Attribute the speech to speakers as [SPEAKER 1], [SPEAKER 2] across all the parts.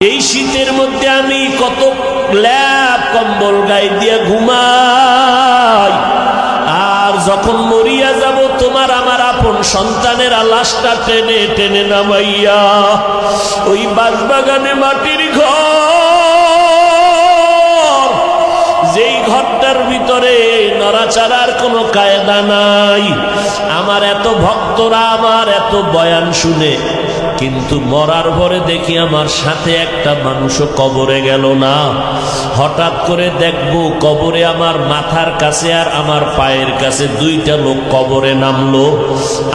[SPEAKER 1] এই শীতের মধ্যে আমি কত ল্যাপ কম্বল গায়ে দিয়ে ঘুমাই, আর যখন মরিয়া যাব তোমার আমার আপন সন্তানের লাশটা টেনে টেনে নামাইয়া ওই বাঁশবাগানে মাটির ঘর, যেই ঘরটার ভিতরে নড়াচড়ার কোনো কায়দা নাই। আমার এত ভক্তরা আমার এত বয়ান শুনে, কিন্তু মরার পরে দেখি আমার সাথে একটা মানুষও কবরে গেল না। হঠাৎ করে দেখব কবরে আমার মাথার কাছে আর আমার পায়ের কাছে দুইটা লোক কবরে নামলো।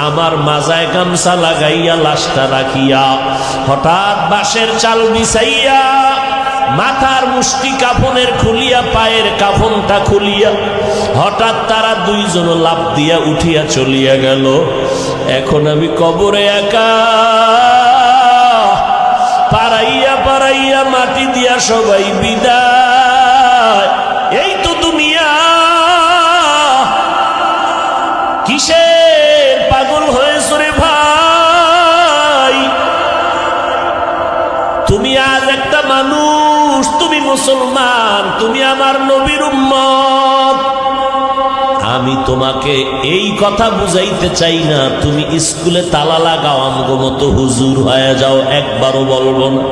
[SPEAKER 1] আমার মাজায় গামছা লাগাইয়া লাশটা রাখিয়া, হঠাৎ বাঁশের চাল বিছাইয়া মাথার মুষ্টি কাফনের খুলিয়া পায়ের কাফনটা খুলিয়া হঠাৎ তারা দুইজন লাফ দিয়া উঠিয়া চলিয়া গেল। এখন আমি কবরে একা, পাড়াইয়া পাড়াইয়া মাটি দিয়া সবাই বিদায়। এই তো দুনিয়া, কিসের পাগল হয়েছ রে ভাই? তুমি আজ একটা মানুষ, তুমি মুসলমান, তুমি আমার নবীর উম্মত। আমি তোমাকে এই কথা বুঝাইতে চাই না তুমি স্কুলে তালা লাগাও আমগো মতো হুজুর হয়ে যাও, একবারও বলবো না।